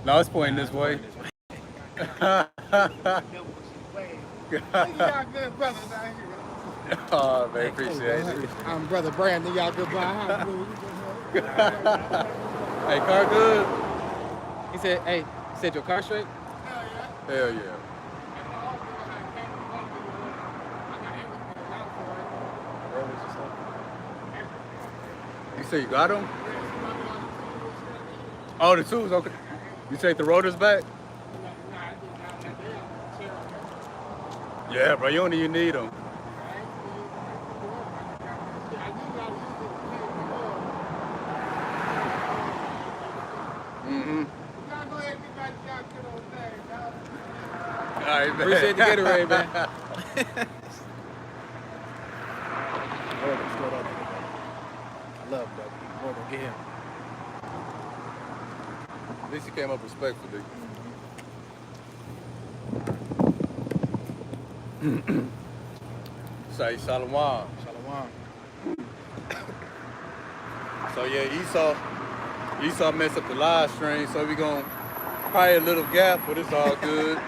No, it's pointing this way. Y'all good brothers out here. Oh, man, appreciate it. I'm Brother Brandon. Y'all goodbye. Hey, car good? He said, hey, said your car straight? Hell yeah. You say you got them? Oh, the tools, okay. You take the rotors back? Yeah, bro, you don't even need them. All right, man. Appreciate the Gatorade, man. I love that. We're gonna get him. At least you came up respectfully. Say Shalom. Shalom. So yeah, Esau messed up the live stream, so we gonna probably a little gap, but it's all good.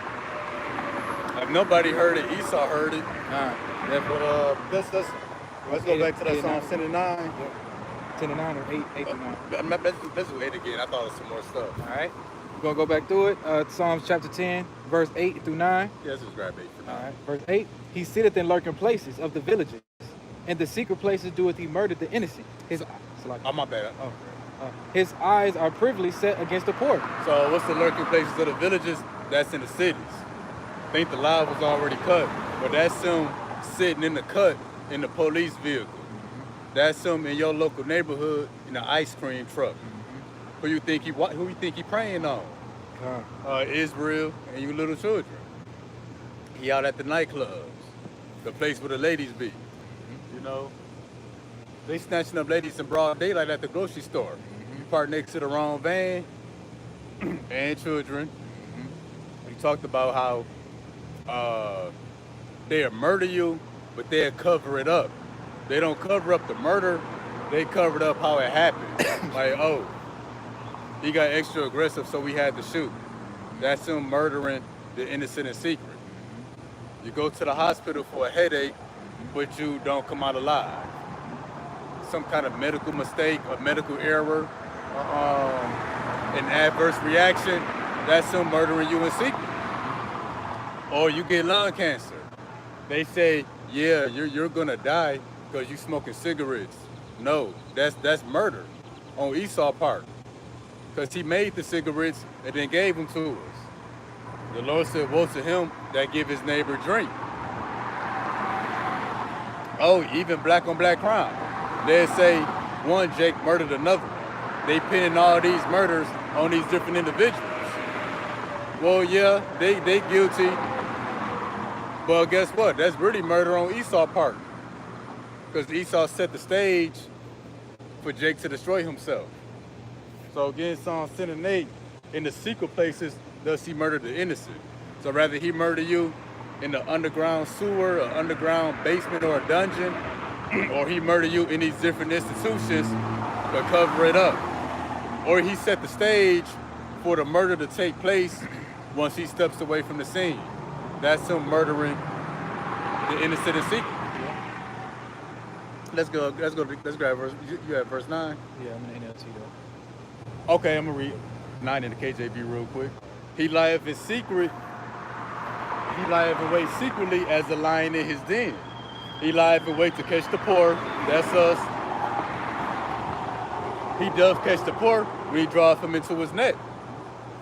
If nobody heard it, Esau heard it. But let's go back to that Psalm 10 and 9. 10 and 9 or 8 to 9. Let's do 8 again. I thought of some more stuff. All right. We're going to go back through it. Psalms chapter 10, verse 8 through 9. Yeah, let's just grab 8 for now. All right. Verse 8. He sitteth in lurking places of the villages. In the secret places doeth he murder the innocent. Oh, my bad. His eyes are privily set against the poor. So what's the lurking places of the villages? That's in the cities. I think the live was already cut, but that's him sitting in the cut in the police vehicle. That's him in your local neighborhood in an ice cream truck. Who you think he praying on? Israel and you little children. He out at the nightclubs, the place where the ladies be. You know, they snatching up ladies in broad daylight at the grocery store. You park next to the wrong van and children. We talked about how they'll murder you, but they'll cover it up. They don't cover up the murder, they covered up how it happened. Like, oh, he got extra aggressive, so we had to shoot. That's him murdering the innocent in secret. You go to the hospital for a headache, but you don't come out alive. Some kind of medical mistake, a medical error, an adverse reaction, that's him murdering you in secret. Or you get lung cancer. They say, yeah, you're gonna die because you smoking cigarettes. No, that's murder on Esau's part. Because he made the cigarettes and then gave them to us. The Lord said, woe to him that give his neighbor drink. Oh, even black on black crime. They say one Jake murdered another one. They pinning all these murders on these different individuals. Well, yeah, they guilty. But guess what? That's really murder on Esau's part. Because Esau set the stage for Jake to destroy himself. So again, Psalms 10 and 8, in the secret places does he murder the innocent. So rather he murder you in the underground sewer, or underground basement, or a dungeon, or he murder you in these different institutions to cover it up. Or he set the stage for the murder to take place once he steps away from the scene. That's him murdering the innocent in secret. Let's grab verse. You have verse 9? Yeah, I'm in the NLT though. Okay, I'm gonna read 9 in the KJV real quick. He lieth in secret. He lieth in wait secretly as a lion in his den. He lieth in wait to catch the poor. That's us. He does catch the poor when he draws them into his net.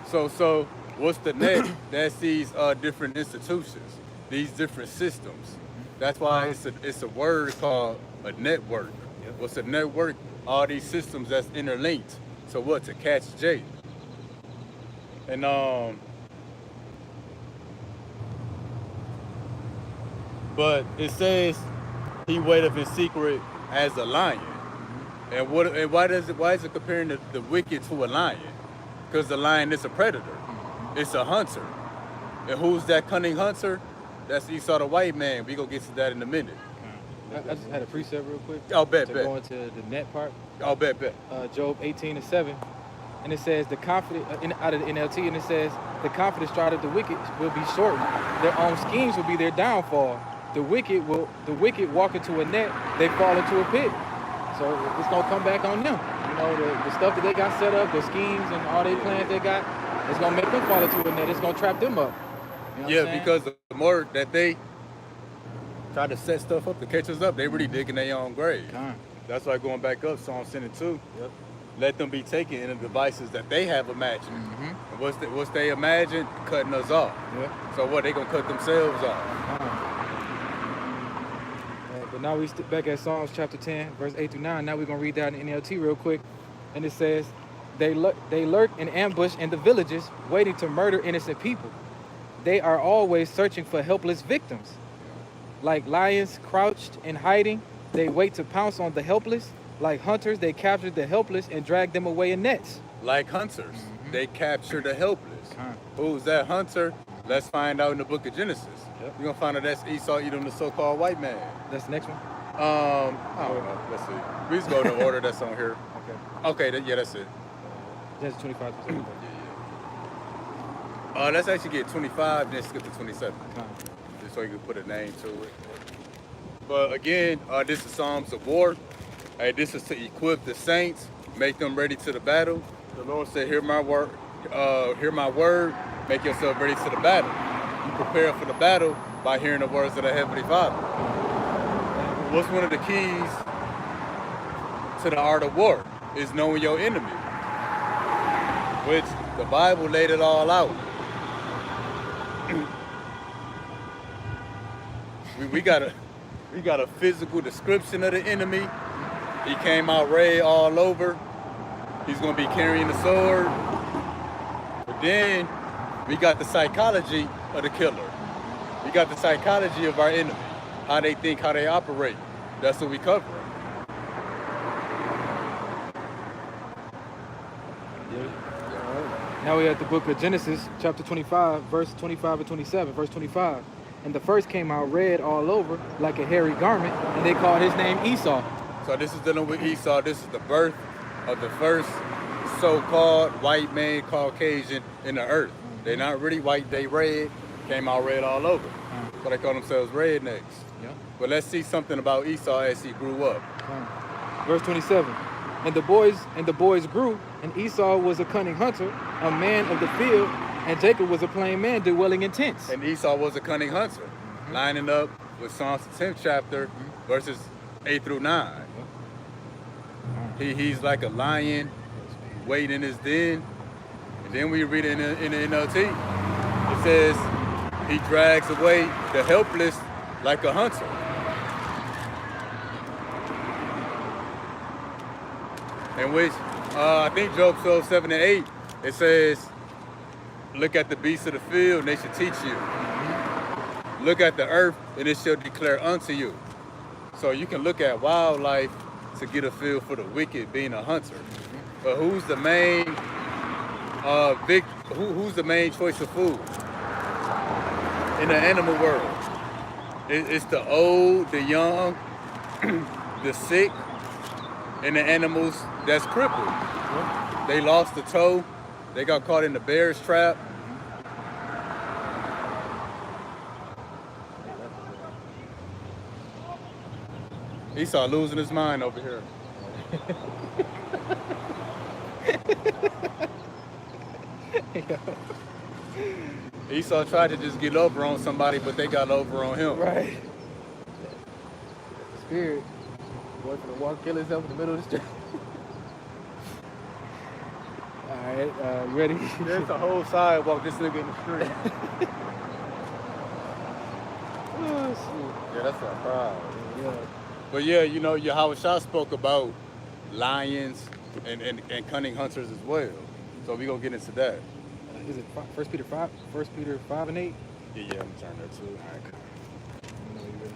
So what's the net? That's these different institutions, these different systems. That's why it's a word called a network. What's a network? All these systems that's interlinked. So what? To catch Jake. And but it says he waiteth in secret as a lion. And why is it comparing the wicked to a lion? Because the lion is a predator. It's a hunter. And who's that cunning hunter? That's Esau the white man. We gonna get to that in a minute. I just had a precept real quick. Oh, bet. Go into the net part. Oh, bet. Job 18 and 7. and it says the confident out of the NLT, and it says the confident stride of the wicked will be shortened. Their own schemes will be their downfall. The wicked walk into a net, they fall into a pit. So it's gonna come back on them. You know, the stuff that they got set up, the schemes and all their plans they got, it's gonna make them fall into a net. It's gonna trap them up. You know what I'm saying? Because the more that they try to set stuff up to catch us up, they really digging their own grave. That's why going back up, Psalm 72. Yep. Let them be taken in the devices that they have imagined. And what's they imagine? Cutting us off. Yep. So what, they gonna cut themselves off? But now we back at Psalms chapter 10, verse 8 through 9. Now we're gonna read that in NLT real quick. And it says, they lurk in ambush in the villages, waiting to murder innocent people. They are always searching for helpless victims. Like lions crouched in hiding, they wait to pounce on the helpless. Like hunters, they capture the helpless and drag them away in nets. Like hunters, they capture the helpless. Who's that hunter? Let's find out in the book of Genesis. Yep. We're gonna find out that's Esau eating the so-called white man. That's the next one? I don't know. Let's see. We just go in the order that's on here. Okay, yeah, that's it. That's 25. Let's actually get 25, then skip to 27. Just so you can put a name to it. But again, this is Psalms of War. Hey, this is to equip the saints, make them ready to the battle. The Lord said, hear my word, make yourself ready to the battle. You prepare for the battle by hearing the words of the Heavenly Father. What's one of the keys to the art of war is knowing your enemy, which the Bible laid it all out. we got a physical description of the enemy. He came out red all over. He's gonna be carrying the sword. But then we got the psychology of the killer. We got the psychology of our enemy, how they think, how they operate. That's what we cover. Now we're at the book of Genesis, chapter 25, verse 25 and 27. Verse 25. And the first came out red all over like a hairy garment, and they called his name Esau. So this is dealing with Esau. This is the birth of the first so-called white man, Caucasian in the earth. They're not really white, they red, came out red all over. So they call themselves rednecks. Yeah. But let's see something about Esau as he grew up. Verse 27. And the boys grew, and Esau was a cunning hunter, a man of the field, and Jacob was a plain man dwelling in tents. And Esau was a cunning hunter, lining up with Psalms 10th chapter, verses 8 through 9. He's like a lion waiting in his den. And then we read it in the NLT. It says, he drags away the helpless like a hunter. In which, I think Job 12, 7 and 8, it says, look at the beasts of the field and they should teach you. Look at the earth and it shall declare unto you. So you can look at wildlife to get a feel for the wicked being a hunter. But who's the main who's the main choice of food in the animal world? It's the old, the young, the sick, and the animals that's crippled. They lost a toe. They got caught in the bear's trap. Esau losing his mind over here. Esau tried to just get over on somebody, but they got over on him. Right. Spirit. Boy for the walk, kill himself in the middle of the street. Alright, you ready? There's a whole sidewalk, this nigga in the street. Oh, shit. Yeah, that's a crowd. Yeah. But yeah, you know, Yahushua spoke about lions and cunning hunters as well. So we gonna get into that. Is it 1 Peter 5? 1 Peter 5 and 8? Yeah, I'm gonna turn there too. All right. You know you ready.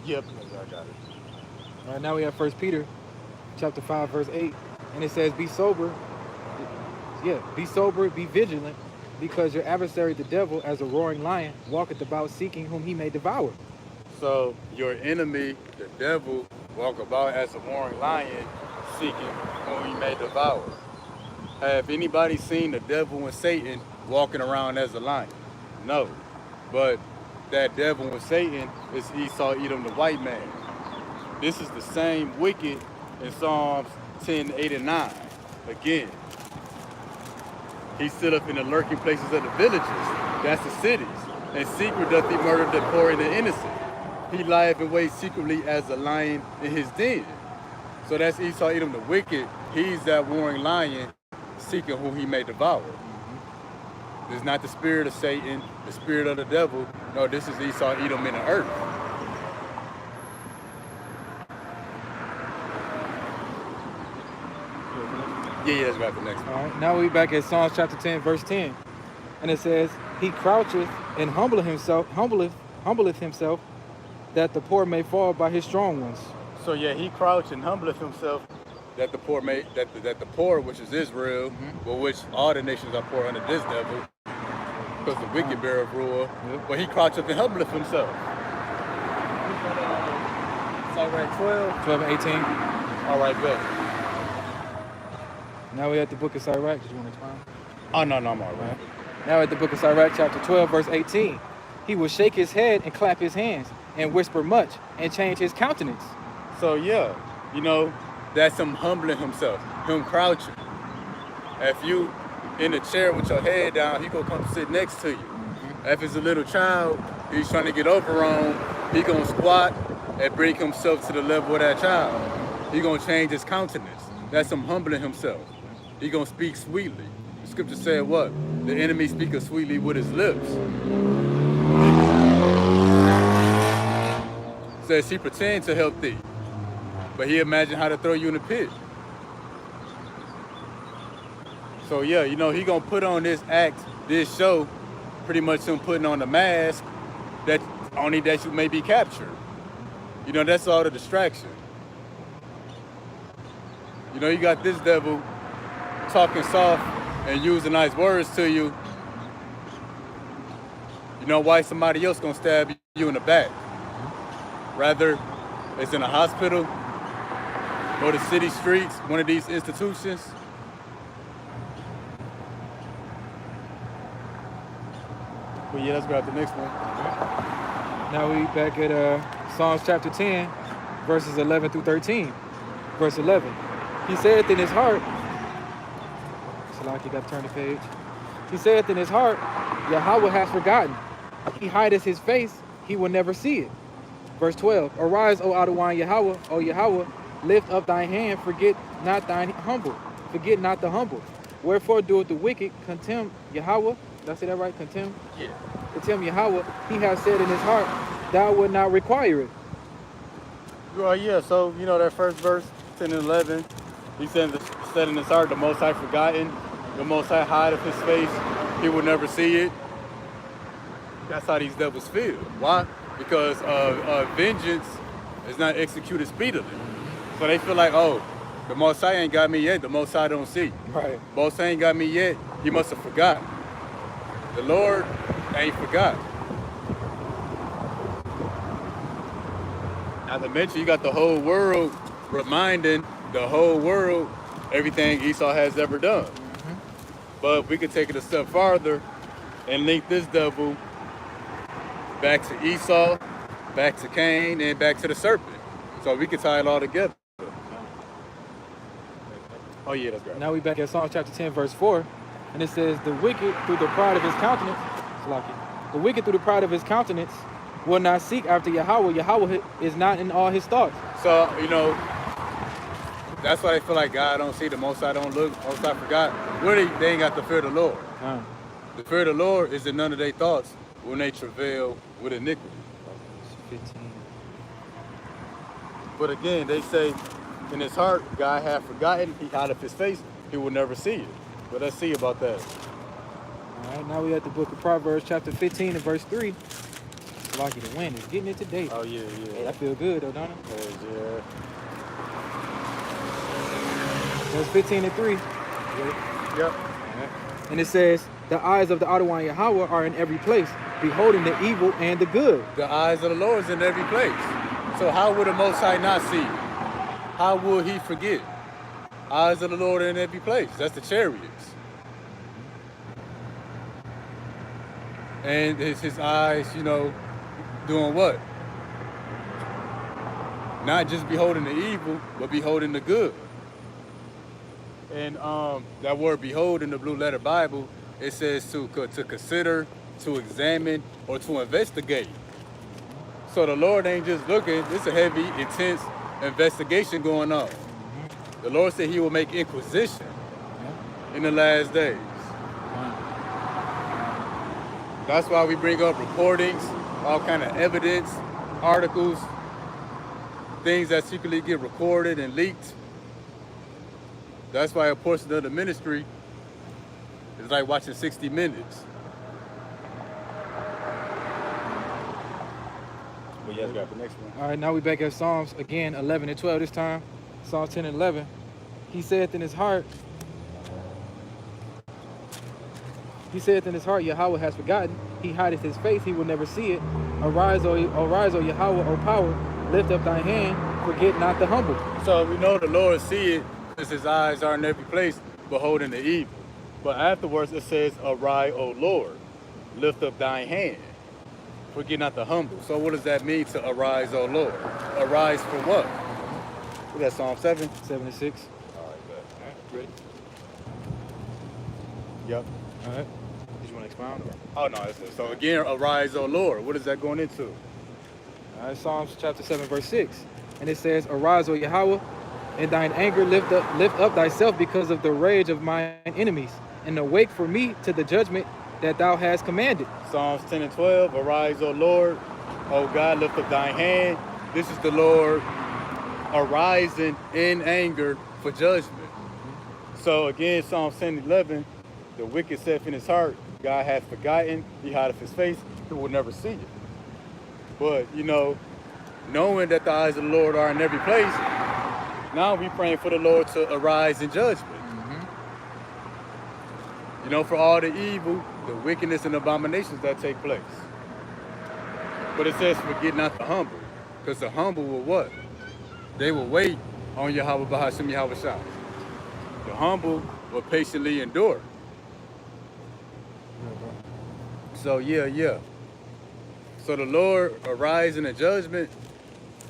Yep, I got it. All right, now we have 1 Peter chapter 5, verse 8. And it says, be sober. Yeah, be sober, be vigilant, because your adversary, the devil, as a roaring lion, walketh about seeking whom he may devour. So your enemy, the devil, walk about as a roaring lion, seeking whom he may devour. Have anybody seen the devil and Satan walking around as a lion? No. But that devil and Satan is Esau, Edom, the white man. This is the same wicked in Psalms 10, 8, and 9. Again, he stood up in the lurking places of the villages, that's the cities. In secret doth he murder the poor and the innocent. He lieth in wait secretly as a lion in his den. So that's Esau, Edom, the wicked. He's that roaring lion seeking whom he may devour. This is not the spirit of Satan, the spirit of the devil. No, this is Esau, Edom, in the earth. Yeah, that's right, the next one. All right, now we back at Psalms chapter 10, verse 10. And it says, he croucheth and humbleth himself, that the poor may fall by his strong ones. So yeah, he crouched and humbleth himself, that the poor may, that the poor, which is Israel, but which all the nations are poor under this devil, because the wicked bear of rule. But he croucheth and humbleth himself. Psalm 12. And 18. All right, good. Now we at the book of Sirach. Did you want to expound? Oh, no, I'm all right. Now at the book of Sirach, chapter 12, verse 18. He will shake his head and clap his hands and whisper much and change his countenance. So yeah, you know, that's him humbling himself, him crouching. If you in a chair with your head down, he gonna come sit next to you. If it's a little child, he's trying to get over on, he gonna squat and bring himself to the level of that child. He gonna change his countenance. That's him humbling himself. He gonna speak sweetly. The scripture said what? The enemy speaketh sweetly with his lips. Says he pretend to help thee, but he imagine how to throw you in the pit. So yeah, you know, he gonna put on this act, this show, pretty much him putting on the mask that only that you may be captured. You know, that's all the distraction. You know, you got this devil talking soft and using nice words to you. You know why somebody else gonna stab you in the back? Rather, it's in a hospital or the city streets, one of these institutions. Well, yeah, let's grab the next one. Now we back at Psalms chapter 10, verses 11 through 13. Verse 11. He saith in his heart, Salaki, got to turn the page. He saith in his heart, Yahweh hath forgotten. He hideth his face, he will never see it. Verse 12. Arise, O Adawan Yahweh, O Yahweh, lift up thine hand, forget not thine humble. Forget not the humble. Wherefore doeth the wicked contemn Yahweh? Did I say that right? Contemn? Yeah. Contemn Yahweh. He hath said in his heart, thou wilt not require it. Well, yeah, so, you know, that first verse, 10 and 11, he said in his heart, the Most High forgotten, the Most High hideth his face, he will never see it. That's how these devils feel. Why? Because vengeance is not executed speedily. So they feel like, oh, the Most High ain't got me yet, the Most High don't see. Right. Most High ain't got me yet, he must have forgot. The Lord ain't forgot. Not to mention, you got the whole world reminding the whole world everything Esau has ever done. But we could take it a step farther and link this devil back to Esau, back to Cain, and back to the serpent. So we can tie it all together. Oh yeah, that's right. Now we back at Psalms chapter 10, verse 4. And it says, the wicked through the pride of his countenance, the wicked through the pride of his countenance will not seek after Yahweh. Yahweh is not in all his thoughts. So, you know, that's why they feel like God don't see, the Most High don't look, Most High forgot. Really, they ain't got the fear of the Lord. The fear of the Lord is in none of their thoughts when they travail with iniquity. 15. But again, they say in his heart, God hath forgotten, he hideth his face, he will never see it. But let's see about that. All right, now we at the book of Proverbs, chapter 15 and verse 3. Lucky the wind is getting it today. Oh yeah, Hey, yeah. that feel good though, don't it? Yeah. Verse 15 and 3. Yep. And it says, the eyes of the Adawan Yahweh are in every place, beholding the evil and the good. The eyes of the Lord is in every place. So how would the Most High not see it? How would he forget? Eyes of the Lord are in every place. That's the chariots. And it's his eyes, you know, doing what? Not just beholding the evil, but beholding the good. And that word behold in the Blue Letter Bible, it says to consider, to examine, or to investigate. So the Lord ain't just looking, it's a heavy, intense investigation going on. The Lord said he will make inquisition in the last days. That's why we bring up recordings, all kind of evidence, articles, things that secretly get recorded and leaked. That's why a portion of the ministry is like watching 60 Minutes. But yes, got the next one. All right, now we back at Psalms again, 11 and 12 this time. Psalms 10 and 11. He saith in his heart, Yahweh has forgotten. He hideth his face, he will never see it. Arise, O Yahweh, O power, lift up thy hand, forget not the humble. So we know the Lord see it because his eyes are in every place, beholding the evil. But afterwards it says, arise, O Lord, lift up thine hand, forget not the humble. So what does that mean to arise, O Lord? Arise for what? What that, Psalm 7? 7 and 6. All right, bet. All right, ready? Yep. All right. Did you want to expound? Oh, no. So again, arise, O Lord. What is that going into? All right, Psalms chapter 7, verse 6. And it says, arise, O Yahweh, in thine anger lift up thyself because of the rage of mine enemies, and awake for me to the judgment that thou hast commanded. Psalms 10 and 12, arise, O Lord, O God, lift up thine hand. This is the Lord arising in anger for judgment. So again, Psalms 10 and 11, the wicked saith in his heart, God hath forgotten, he hideth his face, he will never see it. But, you know, knowing that the eyes of the Lord are in every place, now we praying for the Lord to arise in judgment. You know, for all the evil, the wickedness and abominations that take place. But it says, forget not the humble. Because the humble will what? They will wait on Yahweh Bahashim Yahweh Shah. The humble will patiently endure. So yeah. So the Lord arise in the judgment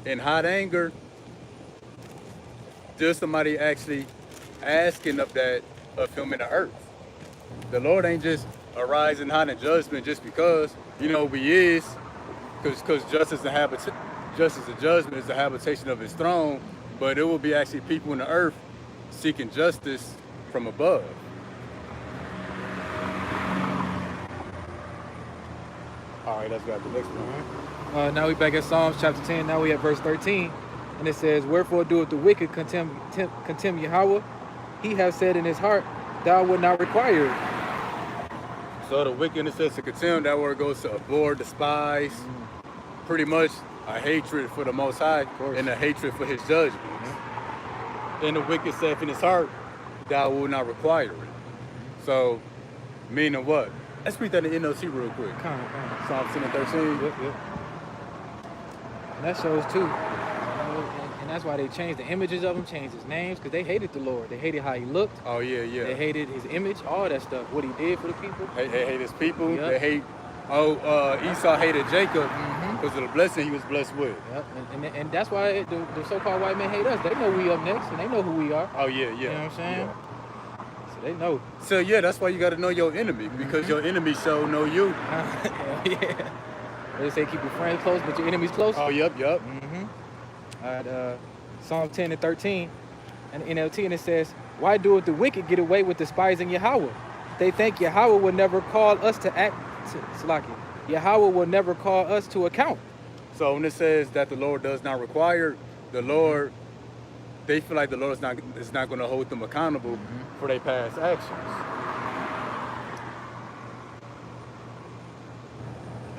in hot anger. Just somebody actually asking of that of him in the earth. The Lord ain't just arising hot in judgment just because, you know, he is, because justice and judgment is the habitation of his throne, but it will be actually people in the earth seeking justice from above. All right, let's go to the next one. Now we back at Psalms chapter 10. Now we at verse 13. And it says, wherefore doeth the wicked contemn Yahweh? He hath said in his heart, thou wilt not require it. So the wickedness says to contemn, that word goes to abhor, despise, pretty much a hatred for the Most High and a hatred for his judgment. And the wicked saith in his heart, thou wilt not require it. So, meaning what? Let's read that in NLT real quick. Come on. Psalm 10 and 13. Yep. And that shows too. And that's why they changed the images of him, changed his names, because they hated the Lord. They hated how he looked. Oh, yeah. They hated his image, all that stuff, what he did for the people. They hate his people. Yep. They hate, Esau hated Jacob because of the blessing he was blessed with. Yep. And that's why the so-called white men hate us. They know we up next, and they know who we are. Oh, yeah. You know what I'm saying? Yeah. So they know. So, yeah, that's why you got to know your enemy, because your enemy shall know you. Yeah. They say keep your friends close, but your enemies close. Oh, yep. All right, Psalm 10 and 13, and NLT, and it says, why doeth the wicked get away with despising Yahweh? They think Yahweh will never call us to act, Yahweh will never call us to account. So when it says that the Lord does not require, the Lord, they feel like the Lord is not going to hold them accountable for their past actions.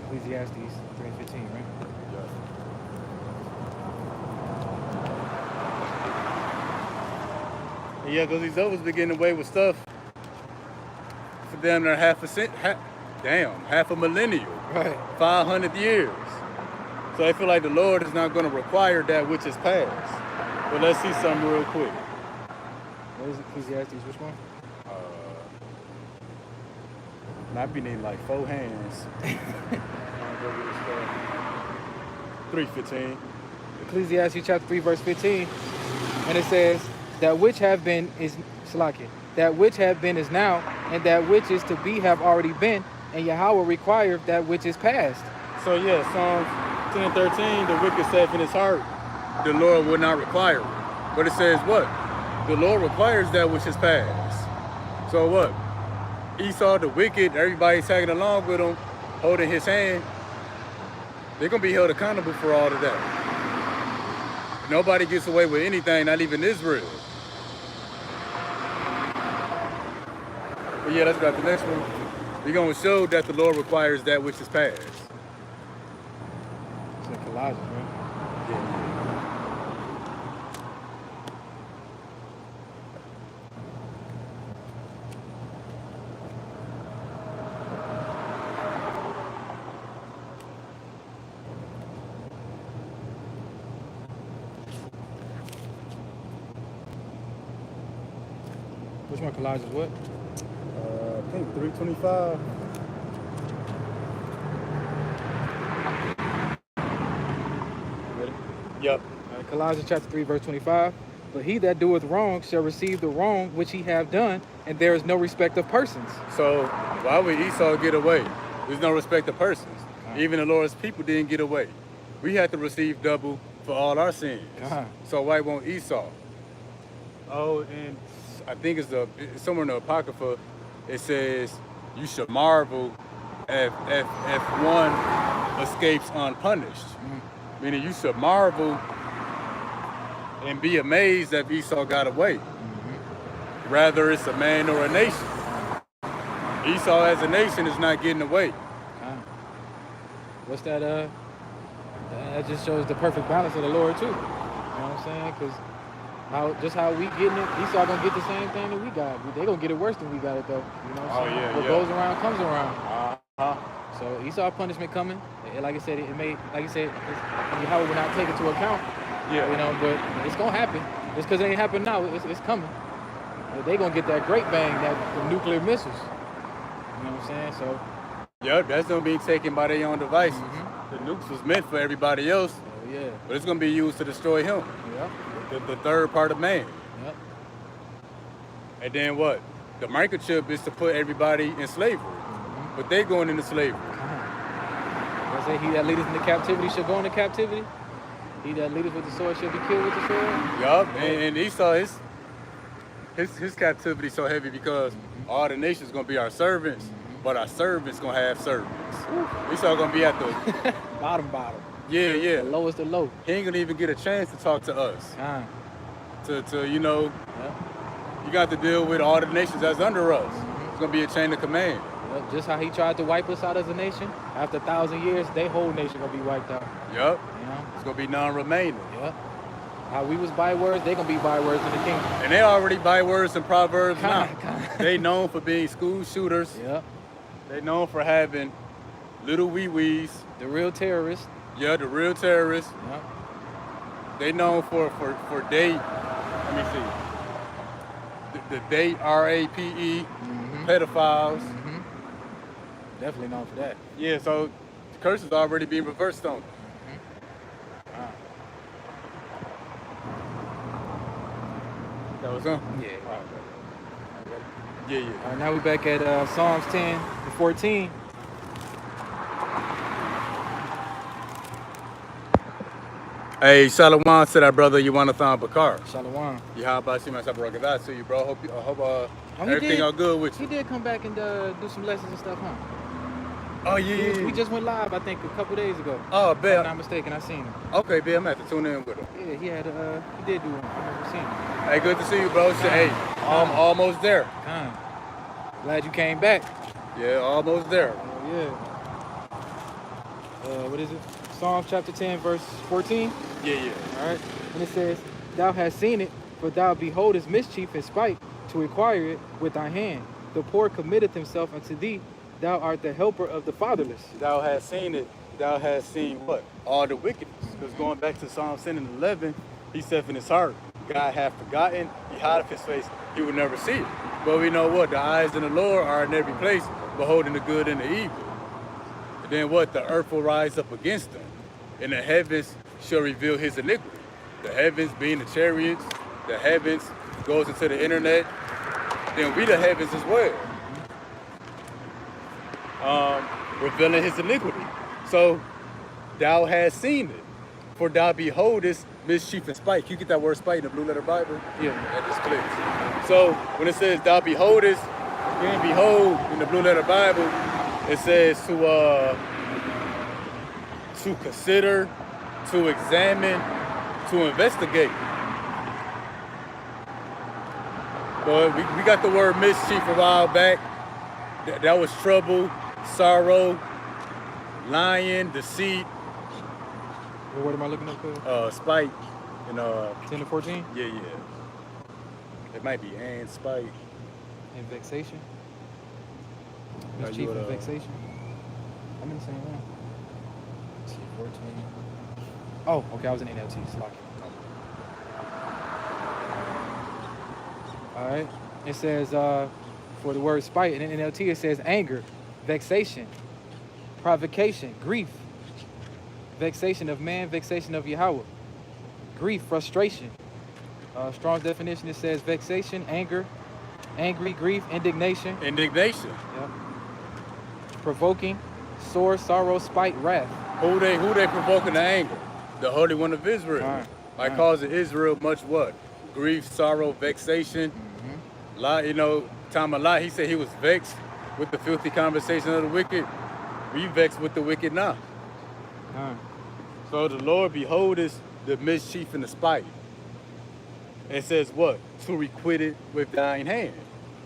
We Ecclesiastes 3:15, right? Yeah, because these others be getting away with stuff for damn near half a millennium, Right. 500 years. So I feel like the Lord is not going to require that which is past. But let's see something real quick. What is Ecclesiastes? Which one? I be needing like 4 hands. 3:15. Ecclesiastes chapter 3, verse 15. And it says, that which have been is Salakia. That which have been is now, and that which is to be have already been, and Yahweh requireth that which is past. So yeah, Psalms 10:13, the wicked saith in his heart, the Lord will not require it. But it says what? The Lord requires that which is past. So what? Esau, the wicked, everybody tagging along with him, holding his hand, they're going to be held accountable for all of that. Nobody gets away with anything, not even Israel. But yeah, let's go to the next one. We're going to show that the Lord requires that which is past. It's like Colossians, right? Which one, Colossians what? I think 3:25. Ready? Yep. Colossians chapter 3, verse 25. But he that doeth wrong shall receive the wrong which he have done, and there is no respect of persons. So why would Esau get away? There's no respect of persons. Even the Lord's people didn't get away. We had to receive double for all our sins. So why won't Esau? Oh, and I think it's somewhere in the Apocrypha, it says, you should marvel if one escapes unpunished. Meaning you should marvel and be amazed that Esau got away. Rather it's a man or a nation. Esau as a nation is not getting away. What's that? That just shows the perfect balance of the Lord too. You know what I'm saying? Because how we getting it, Esau gonna get the same thing that we got. They gonna get it worse than we got it though. You know what I'm saying? What goes around comes around. So Esau punishment coming. Like I said, Yahweh will not take it to account. Yeah. You know, but it's gonna happen. It's because it ain't happening now. It's coming. They gonna get that great bang, the nuclear missiles. You know what I'm saying? So. Yeah, that's gonna be taken by their own devices. The nukes was meant for everybody else. Yeah. But it's gonna be used to destroy him. Yeah. The third part of man. Yep. And then what? The microchip is to put everybody in slavery. But they going into slavery. I say he that leadeth into captivity shall go into captivity. He that leadeth with the sword shall be killed with the sword. Yup. And Esau, his captivity so heavy because all the nations gonna be our servants, but our servants gonna have servants. Esau gonna be at the bottom. Yeah. The lowest of low. He ain't gonna even get a chance to talk to us. To you know, you got to deal with all the nations that's under us. It's gonna be a chain of command. Yep. Just how he tried to wipe us out as a nation. After 1,000 years, their whole nation gonna be wiped out. Yup. You know? It's gonna be non-remaining. Yep. How we was bywords, they gonna be bywords in the kingdom. And they already bywords and proverbs now. They known for being school shooters. Yep. They known for having little wee-wees. The real terrorists. Yeah, the real terrorists. Yep. They known for date. Let me see. The date RAPE, pedophiles. Definitely known for that. Yeah, so the curse is already being reversed on them. That was him? Yeah. Yeah. All right, now we're back at Psalms 10:14. Hey, Shalom to that brother, Yuanathon Bakar. Shalom. Yeah, how about you, man? I to you, bro. I hope he everything did- all good with you. He did come back and do some lessons and stuff, huh? Oh, yeah. We just went live, I think, a couple days ago. Oh, If I'm bet. not mistaken, I seen him. Okay, bet. I'm going to have to tune in with him. Yeah, he did do one. I remember seeing him. Hey, good to see you, bro. Hey, I'm almost there. Glad you came back. Yeah, almost there. Oh, yeah. what is it? Psalms chapter 10, verse 14. Yeah. All right. And it says, Thou hast seen it, for thou beholdest mischief and spite, to require it with thy hand. The poor committeth himself unto thee. Thou art the helper of the fatherless. Thou hast seen it. Thou hast seen what? All the wickedness. Because going back to Psalm 10 and 11, he said in his heart, God hath forgotten, he hideth his face, he will never see it. But we know what? The eyes of the Lord are in every place, beholding the good and the evil. And then what? The earth will rise up against them, and the heavens shall reveal his iniquity. The heavens being the chariots, the heavens goes into the internet, then we the heavens as well. Revealing his iniquity. So thou hast seen it, for thou beholdest mischief and spite. Can you get that word spite in the Blue Letter Bible? Yeah. That just clicks. So when it says thou beholdest, again, behold in the Blue Letter Bible, it says to consider, to examine, to investigate. But we got the word mischief a while back. That was trouble, sorrow, lying, deceit, What word am I looking up for? spite, and 10 to 14? yeah. It might be and spite. And vexation. No, Mischief you would, and vexation. I'm in the same one. Let's see, 14. Oh, okay, I was in NLT. So all right. It says, for the word spite in NLT, it says anger, vexation, provocation, grief, vexation of man, vexation of Yahweh, grief, frustration. Strong's definition, it says vexation, anger, angry, grief, indignation. Indignation. Yep. Provoking, sore, sorrow, spite, wrath. Who they provoking the anger? The Holy One of Israel. All right. By causing Israel much what? Grief, sorrow, vexation. Time a lot, he said he was vexed with the filthy conversation of the wicked. We vexed with the wicked now. So the Lord beholdeth the mischief and the spite. And says what? To requite it with thine hand.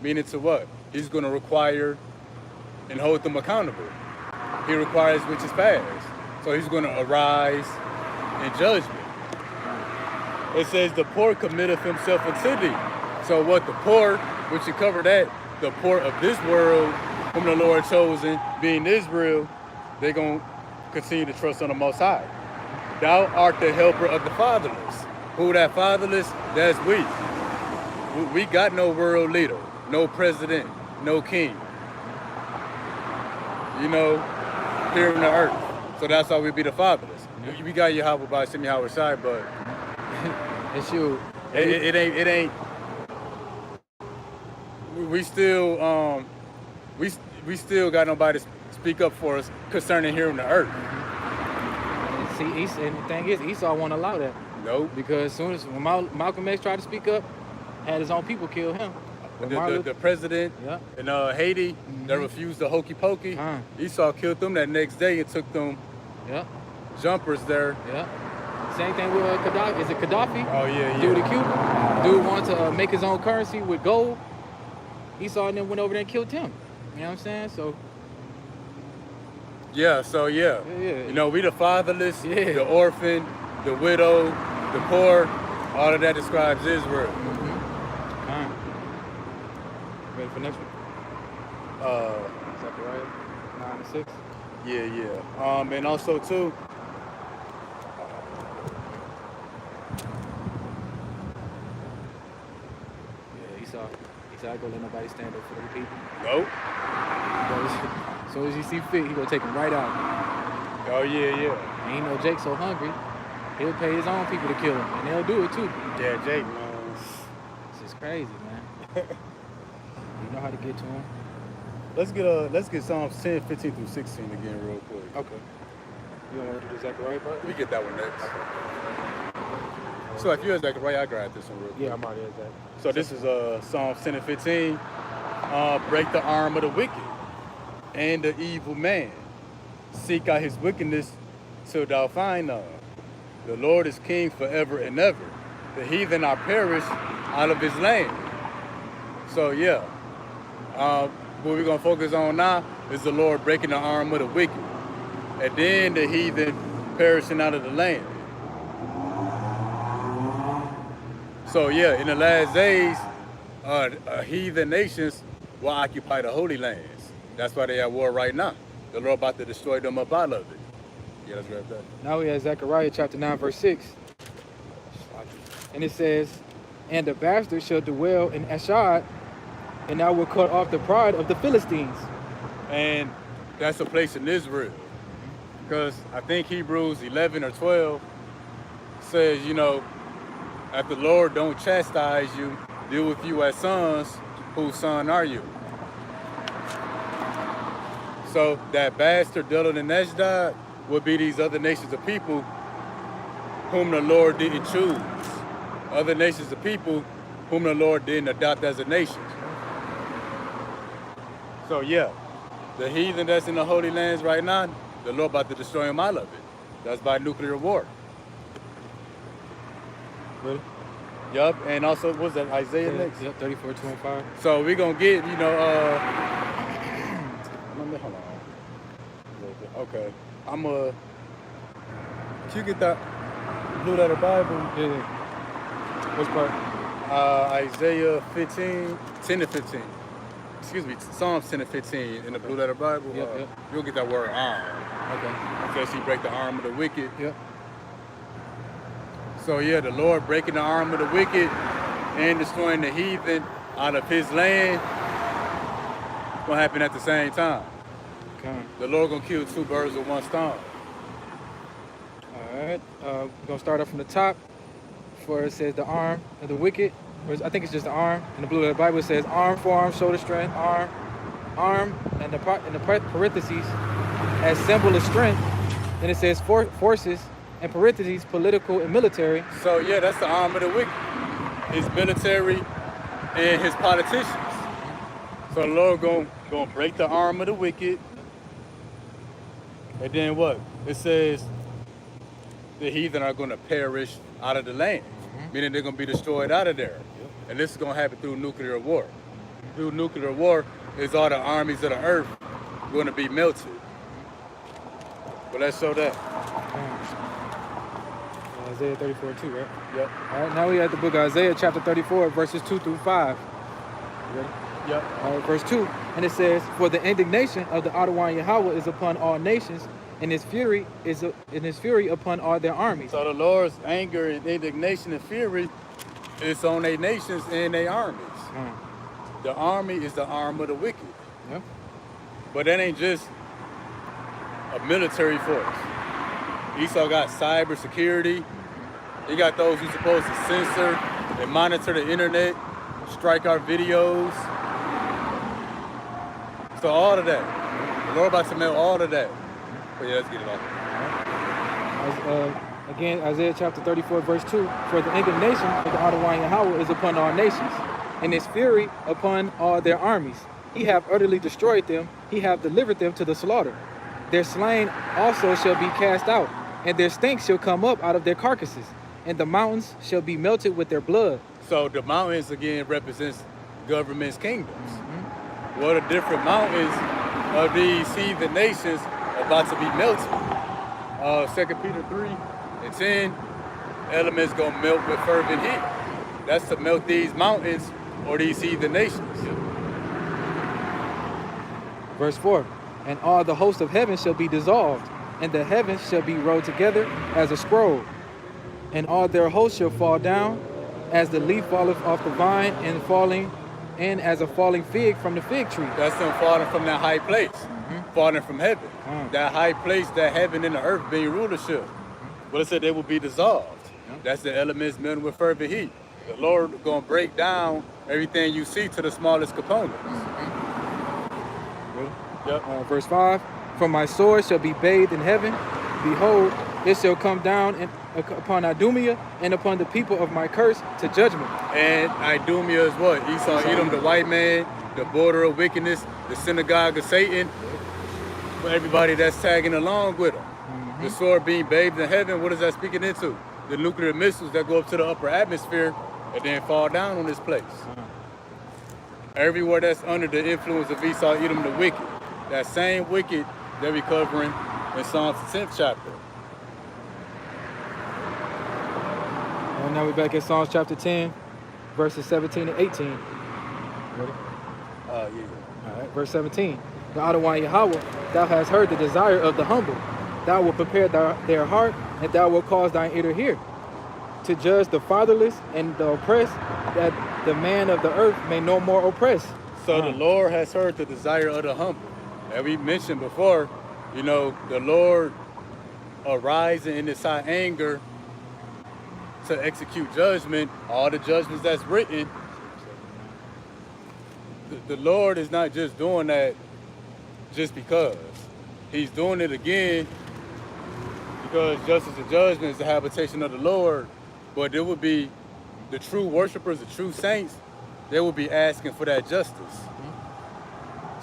Meaning to what? He's going to require and hold them accountable. He requires which is past. So he's going to arise in judgment. It says the poor committeth himself unto thee. So what? The poor, which you cover that, the poor of this world, whom the Lord chosen, being Israel, they're going to continue to trust on the Most High. Thou art the helper of the fatherless. Who that fatherless? That's we. We got no world leader, no president, no king. Here on the earth. So that's how we be the fatherless. We got Yahweh by Shem Yahweh Shai, but It's you. it ain't. We still we still got nobody to speak up for us concerning here on the earth. See, and the thing is, Esau won't allow that. Nope. Because as soon as when Malcolm X tried to speak up, had his own people kill him. The president in Haiti that refused the hokey pokey, Esau killed them that next day and took them jumpers there. Same thing with Gaddafi. Is it Gaddafi? Oh yeah. Dude in Cuba. Dude wanted to make his own currency with gold. Esau and then went over there and killed him. You know what I'm saying? So. Yeah. We the fatherless, the orphan, the widow, the poor. All of that describes Israel. Ready for next one? Zechariah 9 and 6. Yeah. And also too. Esau ain't gonna let nobody stand up for the people. Nope. As soon as he see fit, he gonna take them right out. Oh yeah. Ain't no Jake so hungry. He'll pay his own people to kill him, and they'll do it too. Yeah, Jake, man. This is crazy, man. You know how to get to him. Let's get Psalms 10, 15 through 16 again real quick. Okay. You don't want to do the Zechariah part? We get that one next. So if you're Zechariah, I grab this one real quick. Yeah, I'm already at that. So this is Psalms 10 and 15. Break the arm of the wicked and the evil man. Seek out his wickedness till thou find none. The Lord is king forever and ever. The heathen are perished out of his land. So what we're gonna focus on now is the Lord breaking the arm of the wicked. and then the heathen perishing out of the land. So yeah, in the last days, heathen nations will occupy the Holy Lands. That's why they at war right now. The Lord about to destroy them up out of it. Yeah, let's grab that. Now we have Zechariah chapter 9, verse 6. And it says, and the bastard shall dwell in Ashad, and I will cut off the pride of the Philistines. And that's a place in Israel. Because I think Hebrews 11 or 12 says, you know, if the Lord don't chastise you, deal with you as sons, whose son are you? So that bastard dwelling in Ashdod would be these other nations of people whom the Lord didn't choose. Other nations of people whom the Lord didn't adopt as a nation. So yeah, the heathen that's in the Holy Lands right now, the Lord about to destroy them all of it. That's by nuclear war. Really? Yup, and also, what was that, Isaiah next? Yep, 34, 25. So we're going to get, you know, hold on. Okay. Can you get that Blue Letter Bible? Yeah. Which part? Isaiah 15, 10 to 15. Excuse me, Psalms 10 to 15 in the Blue Letter Bible. Yep. You'll get that word arm. Okay. Because he break the arm of the wicked. Yep. So yeah, the Lord breaking the arm of the wicked and destroying the heathen out of his land. It's gonna happen at the same time. Okay. The Lord gonna kill two birds with one stone. All right. We're gonna start off from the top. For it says the arm of the wicked. I think it's just the arm. In the Blue Letter Bible it says arm, forearm, shoulder strength, arm, and the parentheses as symbol of strength. Then it says forces, and parentheses, political and military. So yeah, that's the arm of the wicked. His military and his politicians. So the Lord gonna break the arm of the wicked. And then what? It says the heathen are gonna perish out of the land. Meaning they're gonna be destroyed out of there. And this is gonna happen through nuclear war. Through nuclear war is all the armies of the earth gonna be melted. But let's show that. Isaiah 34, 2, right? Yep. All right, now we have the book of Isaiah, chapter 34, verses 2 through 5. You ready? Yep. All right, verse 2, and it says, for the indignation of the Adawan Yahweh is upon all nations, and his fury upon all their armies. So the Lord's anger and indignation and fury is on their nations and their armies. The army is the arm of the wicked. Yep. But that ain't just a military force. Esau got cyber security. He got those who's supposed to censor and monitor the internet, strike our videos. So all of that. The Lord about to melt all of that. But yeah, let's get it off. Again, Isaiah chapter 34, verse 2, for the indignation of the Adawan Yahweh is upon all nations, and his fury upon all their armies. He hath utterly destroyed them, he hath delivered them to the slaughter. Their slain also shall be cast out, and their stink shall come up out of their carcasses, and the mountains shall be melted with their blood. So the mountains again represents governments, kingdoms. Well, the different mountains of these heathen nations are about to be melted. 2 Peter 3 and 10, elements gonna melt with fervent heat. That's to melt these mountains or these heathen nations. Verse 4, and all the host of heaven shall be dissolved, and the heavens shall be rolled together as a scroll, and all their hosts shall fall down, as the leaf falleth off the vine, and as a falling fig from the fig tree. That's them falling from that high place, falling from heaven. That high place, that heaven and the earth being rulership. Well, it said they will be dissolved. That's the elements melting with fervent heat. The Lord gonna break down everything you see to the smallest components. Yep. Verse 5, for my sword shall be bathed in heaven. Behold, it shall come down upon Idumea and upon the people of my curse to judgment. And Idumea is what? Esau, Edom, the white man, the border of wickedness, the synagogue of Satan. For everybody that's tagging along with him. The sword being bathed in heaven, what is that speaking into? The nuclear missiles that go up to the upper atmosphere and then fall down on this place. Everywhere that's under the influence of Esau, Edom, the wicked. That same wicked they're recovering in Psalms the 10th chapter. And now we're back at Psalms chapter 10, verses 17 and 18. Ready? Yeah. All right, verse 17. The Adonai Yahweh, thou hast heard the desire of the humble. Thou wilt prepare their heart, and thou wilt cause thine ear to hear, to judge the fatherless and the oppressed, that the man of the earth may no more oppress. So the Lord has heard the desire of the humble. And we mentioned before, you know, the Lord arising in his high anger to execute judgment, all the judgments that's written. The Lord is not just doing that just because. He's doing it again because justice and judgment is the habitation of the Lord. But there would be the true worshipers, the true saints, they will be asking for that justice.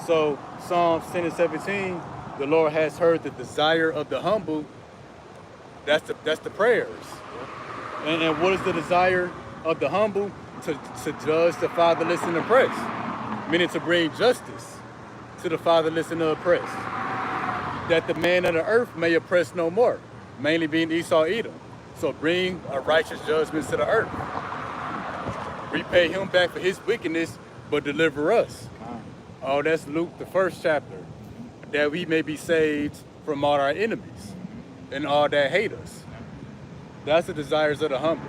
So Psalms 10 and 17, the Lord has heard the desire of the humble. That's the prayers. And what is the desire of the humble? To judge the fatherless and oppressed, meaning to bring justice to the fatherless and the oppressed, that the man of the earth may oppress no more, mainly being Esau, Edom. So bring a righteous judgment to the earth. Repay him back for his wickedness, but deliver us. Oh, that's Luke, the 1st chapter, that we may be saved from all our enemies and all that hate us. That's the desires of the humble.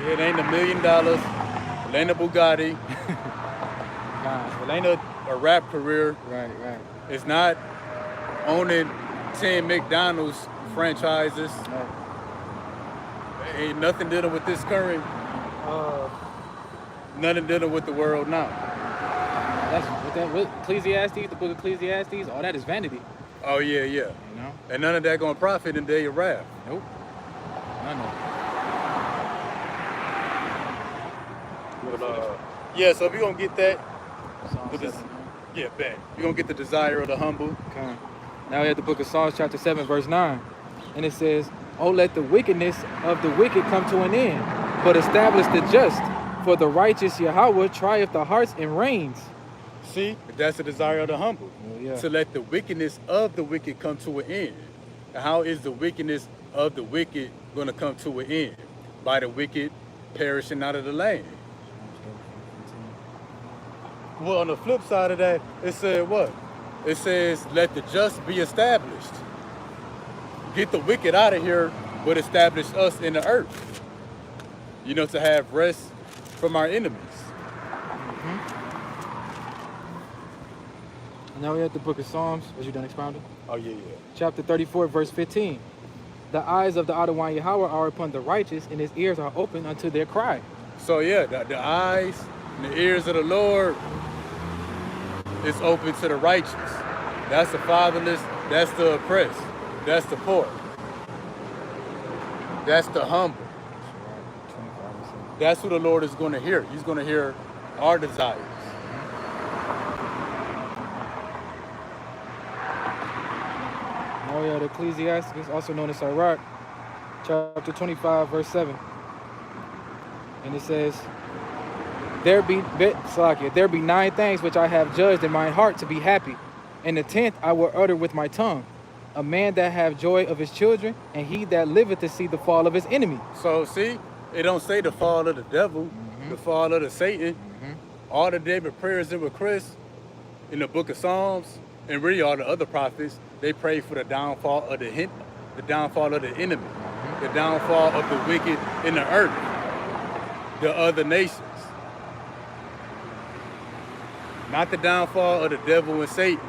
It ain't $1 million. It ain't a Bugatti. It ain't a rap career. Right. It's not owning 10 McDonald's franchises. Right. Ain't nothing dealing with this current. Nothing dealing with the world now. That's with Ecclesiastes, the book of Ecclesiastes. All that is vanity. Oh yeah. You know. And none of that gonna profit in the day of wrath. Nope. None of it. Yeah, so we're gonna get that. Psalm 7. Yeah, bet. We're gonna get the desire of the humble. Okay. Now we have the book of Psalms chapter 7, verse 9. And it says, "Oh, let the wickedness of the wicked come to an end, but establish the just. For the righteous Yahweh trieth the hearts and reigns." See, that's the desire of the humble. Yeah. To let the wickedness of the wicked come to an end. How is the wickedness of the wicked gonna come to an end? By the wicked perishing out of the land. Well, on the flip side of that, it said what? It says, let the just be established. Get the wicked out of here, but establish us in the earth. You know, to have rest from our enemies. And now we have the book of Psalms. Was you done expounding? Oh, yeah. Chapter 34, verse 15. The eyes of the Adonai Yahweh are upon the righteous, and his ears are open unto their cry. So, yeah, the eyes and the ears of the Lord is open to the righteous. That's the fatherless. That's the oppressed. That's the poor. That's the humble. That's who the Lord is going to hear. He's going to hear our desires. Now we have the Ecclesiastes, also known as Sirach, chapter 25, verse 7. And it says, there be 9 things which I have judged in my heart to be happy, and the 10th I will utter with my tongue. A man that have joy of his children, and he that liveth to see the fall of his enemy. So see, it don't say the fall of the devil, the fall of the Satan. All the David prayers and requests in the book of Psalms, and really all the other prophets, they pray for the downfall of the downfall of the enemy, the downfall of the wicked in the earth, the other nations. Not the downfall of the devil and Satan,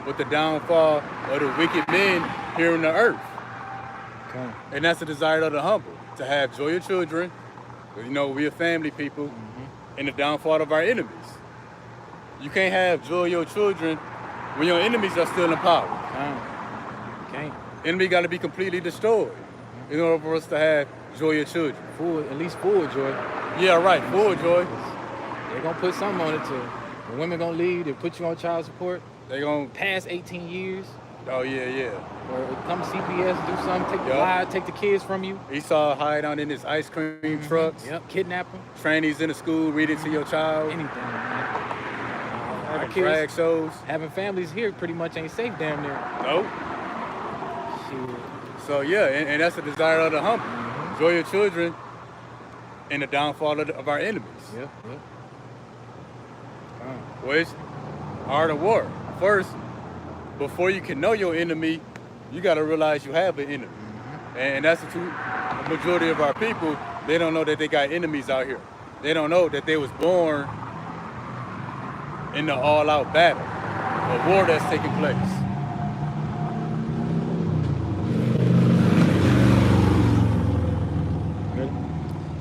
but the downfall of the wicked men here on the earth. Okay. And that's the desire of the humble, to have joy of children. You know, we're family people, and the downfall of our enemies. You can't have joy of your children when your enemies are still in power. Okay. Enemy got to be completely destroyed in order for us to have joy of children. At least full joy. Yeah, right, full joy. They're going to put something on it too. The women going to leave, they put you on child support. They going past 18 years. Oh, yeah. Or come to CPS, do something, take the kids from you. Esau hide out in his ice cream trucks. Yep, kidnap them. Trainees in the school, read it to your child. Anything, man. Drag shows. Having families here pretty much ain't safe damn near. Nope. Shit. So yeah, and that's the desire of the humble. Mhm. Enjoy your children and the downfall of our enemies, Yep. which are the war. First, before you can know your enemy, you got to realize you have an enemy. And that's the majority of our people. They don't know that they got enemies out here. They don't know that they was born in the all-out battle, a war that's taking place.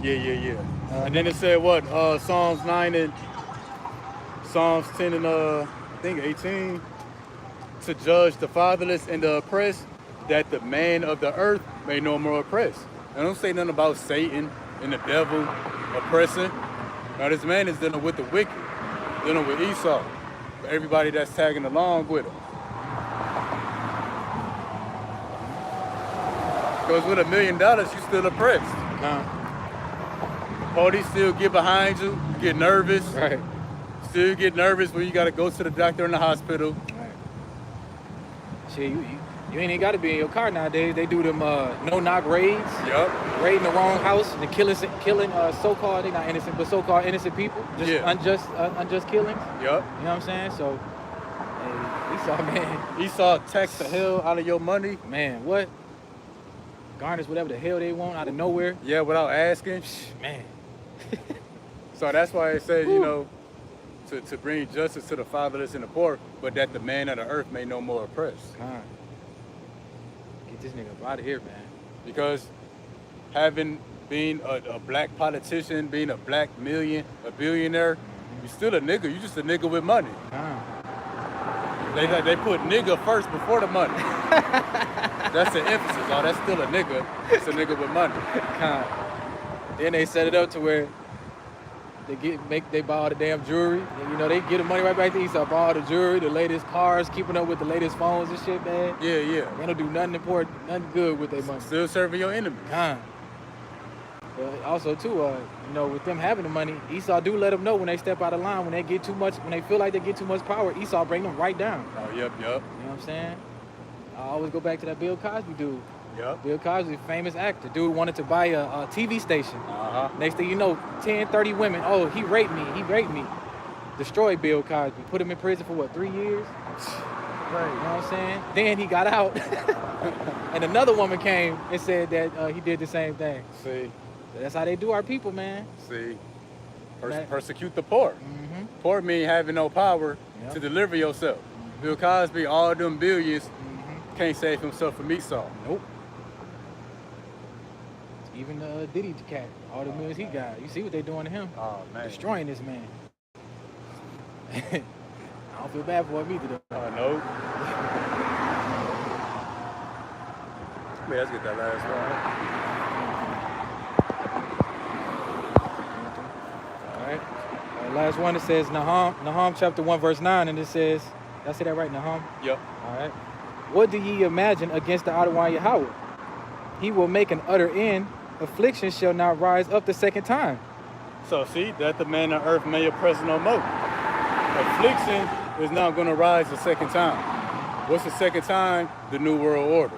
Yeah. And then it said what? Psalms 9 and Psalms 10 and I think 18. To judge the fatherless and the oppressed, that the man of the earth may no more oppress. I don't say nothing about Satan and the devil oppressing. Now this man is dealing with the wicked, dealing with Esau, everybody that's tagging along with him. Because with $1 million, you still oppressed. Police still get behind you, get nervous. Right. Still get nervous when you gotta go to the doctor in the hospital. Right. Shit, you ain't even got to be in your car nowadays. They do them no-knock raids. Yup. Raiding the wrong house and killing so-called, they not innocent, but so-called innocent people. Just unjust killings. Yup. You know what I'm saying? So, hey, Esau, man. Esau tax the hell out of your money. Man, what? Garnish whatever the hell they want out of nowhere. Yeah, without asking. Man. So that's why it says, you know, to bring justice to the fatherless and the poor, but that the man of the earth may no more oppress. Get this nigga up out of here, man. Because being a black politician, being a black a billionaire, you still a nigga. You just a nigga with money. They put nigga first before the money. That's the emphasis. Oh, that's still a nigga. It's a nigga with money. Then they set it up to where they buy all the damn jewelry. And, you know, they get the money right back to Esau. Buy all the jewelry, the latest cars, keeping up with the latest phones and shit, man. Yeah. They don't do nothing important, nothing good with their money. Still serving your enemy. But also too, you know, with them having the money, Esau do let them know when they step out of line, when they get too much, when they feel like they get too much power, Esau bring them right down. Oh, yep. You know what I'm saying? I always go back to that Bill Cosby dude. Yep. Bill Cosby, famous actor. Dude wanted to buy a TV station. Next thing you know, 10, 30 women. Oh, he raped me. Destroyed Bill Cosby. Put him in prison for what, 3 years? Right. You know what I'm saying? Then he got out. And another woman came and said that he did the same thing. See? That's how they do our people, man. See? Persecute the poor. Mm-hmm. Poor mean having no power to deliver yourself. Bill Cosby, all them billions, can't save himself from Esau. Nope. Even Diddy cat, all the millions he got. You see what they doing to him? Oh, man. Destroying this man. I don't feel bad for him either, though. No. Let's get that last one. All right. Last one, it says Nahum chapter 1, verse 9, and it says, did I say that right, Nahum? Yep. All right. What do ye imagine against the Adonai Yahweh? He will make an utter end. Affliction shall not rise up the second time. So see, that the man on earth may oppress no more. Affliction is not going to rise the second time. What's the second time? The New World Order.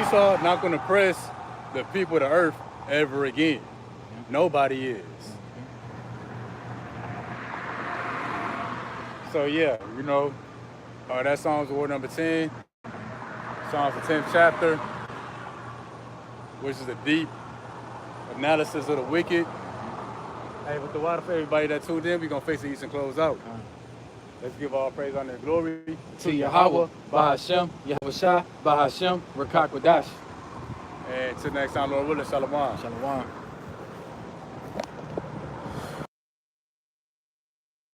Esau not going to oppress the people of the earth ever again. Nobody is. So yeah, you know, that's Psalms of War number 10. Psalms the 10th chapter, which is a deep analysis of the wicked. Hey, with the water for everybody that tuned in, we're going to face the East and close out. Let's give all praise, honor, and glory to Yahweh, Bahashem, Yahushua, Bahashem, Rakak Wadash. And till next time, Lord willing, Shalom. Shalom.